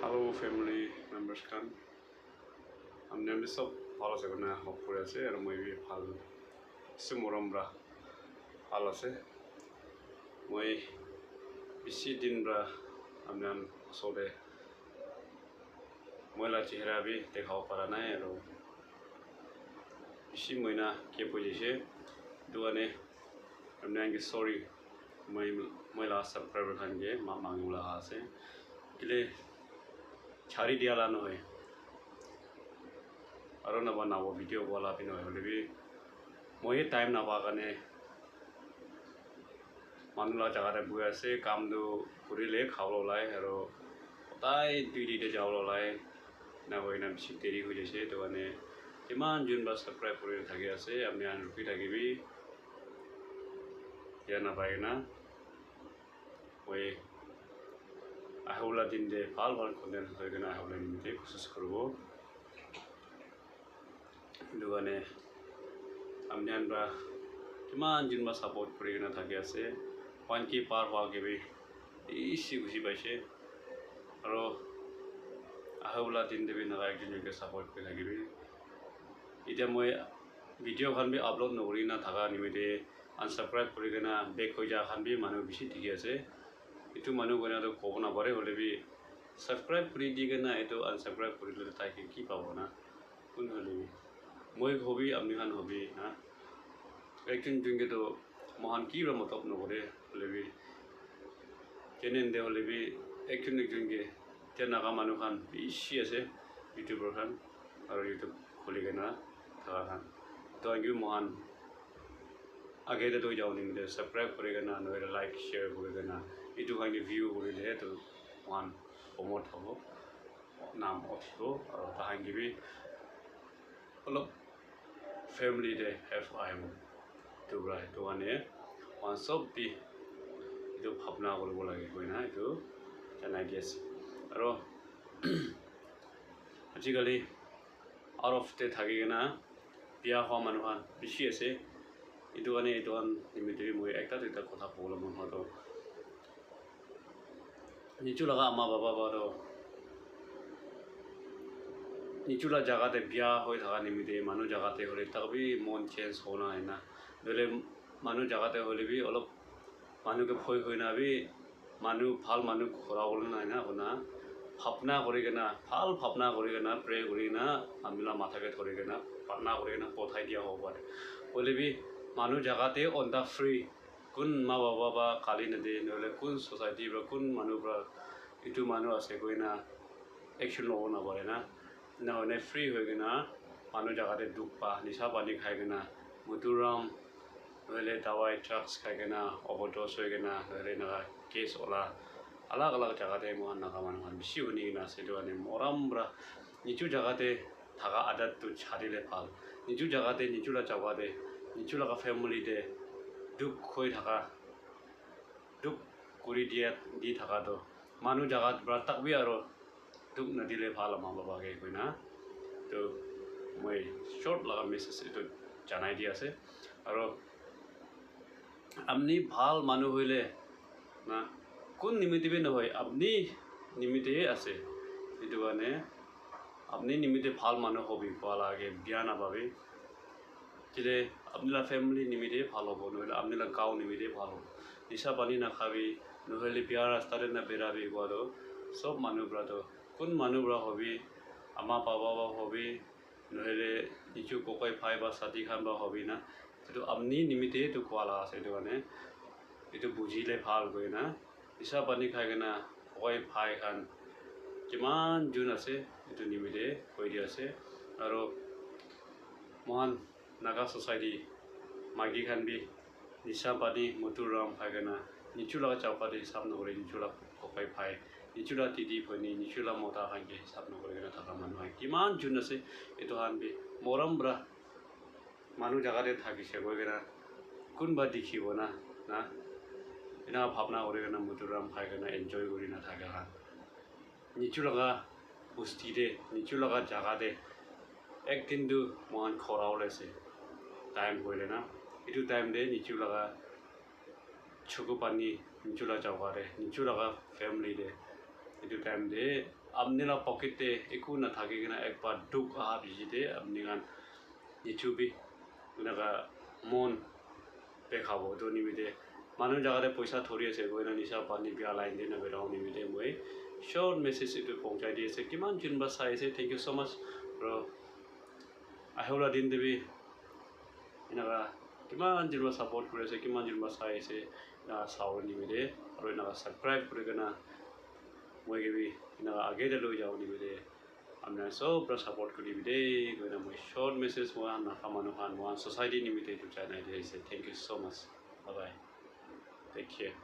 Hello family members kan amne amne sob bhalo আছে না hop করে আছে আর মই বি ভাল সুমরমরা ভাল আছে মই বেশি দিনরা আমনে সবে ময়লা চেহারা বি দেখাও পারা নাই আর বেশি ময়না কে পজিছে দুয়ানে আমনে আঙ্গে সরি মই ময়লা সাবস্ক্রাইবার খানগে মা মাঙ্গুলা আছে কিলে ছাড়ি দিয়ালা নহয় আৰু নবা নাব ভিডিঅ' বলা পি নহয় হলে বি মই টাইম নাপা কাৰণে মানুহ জায়গাতে বহি আছে কামটো কৰিলে খাব ওলাই আৰু সদায় ডিউটিতে যাব ওলাই নাগৈ না বেছি দেৰি হৈ যাইছে তো মানে কিমান যোনবা সাবস্ক্ৰাইব কৰি থাকি আছে আমি আন ৰখি থাকিবি দিয়া নাপায় না মই আহিবলা দিন দে ভাল ভাল কন্টেন্ট হৈ কিনে আহিবলা নিমিত্তে কোচিছ কৰিব দুগানে আমনে আনবা কিমান দিনবা সাপোৰ্ট কৰি কিনে থাকি আছে 1K পাৰ হোৱাকে বি ইসি খুশি পাইছে আৰু আহিবলা দিন দেবি নাগা একজনকে সাপোৰ্ট কৰি থাকিবি এতিয়া মই ভিডিঅ' খান বি আপলোড নকৰি না থাকা নিমিত্তে আনসাবস্ক্ৰাইব কৰি কিনে বেক হৈ যা খান বি মানুহ বেছি ঠিকি আছে এইটো মানুহ গণাটো ক'ব নাপাৰে হ'লে বি সাবস্ক্ৰাইব কৰি দি কিনে এইটো আনসাবস্ক্ৰাইব কৰিলে তাইকে কি পাব না কোন হ'লে বি মই হবি আপনি খান হবি না একজন জনকে তো মহান কি মতলব নকৰে হ'লে বি কেনে দে হ'লে বি একজনকে তে নাগা মানুহ খান বেছি আছে ইউটিউবৰ খান আৰু ইউটিউব খুলি কিনে থাকা খান তো আগে মহান আগে তো যাও নিমিত্তে সাবস্ক্রাইব কৰি কিনে নহ'লে লাইক শ্বেয়াৰ কৰি কিনে এইটো কাৰণে ভিউ কৰিলে তো মহান প্ৰমোট হ'ব নাম উঠিব আৰু তাহাঁতি বি অলপ ফ্যামিলিতে হেল্প আহিব তোৰা তো মানে সব দি এইটো ভাবনা কৰিব লাগে কই না এইটো জানাই দি আছে আৰু আজিকালি আউট অফ তে থাকি কিনে বিয়া হোৱা মানুহ বেছি আছে এইটো কাৰণে এইটো নিমিত্তে মই একটা দুটা কথা ক'বলৈ মন হয়তো নিচু লগা আমা বাবা বাৰু নিচুলা জায়গাতে বিয়া হৈ থাকা নিমিত্তে মানুহ জায়গাতে হ'লে তাকবি মন চেঞ্জ হোৱা নাই না নহ'লে মানুহ জায়গাতে হ'লে বি অলপ মানুহকে ভয় হৈ না বি মানুহ ভাল মানুহ ঘূৰাবলৈ নাই না শুনা ভাৱনা কৰি কিনে ভাল ভাৱনা কৰি কিনে প্ৰে কৰি কিনে আমিলা মাথাকে ধৰি কিনে প্ৰাৰ্থনা কৰি কিনে পঠাই দিয়া হ'ব পাৰে হ'লে বি মানুহ জায়গাতে অন দা ফ্ৰী কোন মা বাবা বা কালি নেদে নহ'লে কোন ছ'চাইটি বা কোন মানুহ পৰা এইটো মানুহ আছে কৈ না একশ্যন ল'ব নাপাৰে না নহ'লে ফ্ৰী হৈ কিনে মানুহ জায়গাতে দুখ পা নিচা পানী খাই কিনে মধুৰাম নহ'লে দাৱাই ড্ৰাগছ খাই কিনে অভদ্ৰচ হৈ কিনে নহ'লে এনেকুৱা কেছ ওলা আলাগ আলাগ জায়গাতে মই নাগা মানুহ বেছি শুনি কিনে আছে সেইটো কাৰণে মৰমৰা নিচু জায়গাতে থাকা আদতটো ছাড়িলে ভাল নিচু জায়গাতে নিচুলা জায়গাতে নিচু লগা ফেমিলিতে দুখ হৈ থাকা দুখ কৰি দি থাকাটো মানুহ জায়গাত পৰা তাকবি আৰু দুখ নদিলে ভাল আমাৰ বাবাকে কৈ না তো মই শ্বৰ্ট লগা মেছেজ এইটো জানাই দি আছে আৰু আপনি ভাল মানুহ হইলে না কোন নিমিত্তে নহয় আপনি নিমিত্তে আছে এইটো কাৰণে আপনি নিমিত্তে ভাল মানুহ হবি পোৱা লাগে বিয়া নাপাবি কিলে আপনার ফ্যামিলি নিমিত্তে ভাল হ'ব নহ'লে আপনার গাঁও নিমিত্তে ভাল হ'ব নিচা পানী নাখাবি নহ'লে বিয়া ৰাস্তাতে নেবেৰাবি কোৱাটো সব মানুহবোৰতো কোন মানুহবোৰা হবি আমা বাবা বা হবি নহ'লে নিচু ককাই ভাই বা ছাতি খান বা হবি না এইটো আপনি নিমিত্তে এইটো কোৱা লগা আছে এইটো কাৰণে এইটো বুজিলে ভাল কৈ না নিচা পানী খাই কিনে ককাই ভাই খান কিমান যোন আছে এইটো নিমিত্তে কৈ দি আছে আৰু মহান নাগা ছ'চাইটি মাইকী খান বি নিচা পানী মধুৰাম খাই কিনে নিচুলা চাওপাতে হিচাপ নকৰে নিচুলা ককাই ভাই নিচুলা দিদি ভনী নিচুলা মতা খানকে হিচাপ নকৰি কিনে থকা মানুহ কিমান যোন আছে এইটো খান বি মৰমৰা মানুহ জায়গাতে থাকিছে গৈ কিনে কোনবা দেখিব না না এনেকুৱা ভাৱনা কৰি কিনে মধুৰাম খাই কিনে এনজয় কৰি নাথাকে খান নিচু লগা বস্তিতে নিচু লগা জায়গাতে একদিনটো মহান খৰা ওলাইছে টাইম কৰিলে না এইটো টাইম দে নিচু লগা চকু পানী নিচুলা জায়গাতে নিচু লগা family they itu time de apni la pocket te eku na thake gina ekbar duk aha biji de apni gan YouTube naga mon pe khabo to nimite manu jaga de paisa thori ase goina nisa pani bia line de na berao nimite moi short message itu pongchai di ase kiman jin ba sai ase thank you so much bro ahola din debi inaga kiman jin ba support kore ase kiman jin ba sai ase na saw nimite aro na subscribe kore gana moi ge bi inaga age de lo jao nimite amna so pro support kuri bide goina moi short message mo na kamanu han mo society nimite to channel de ase thank you so much bye bye take care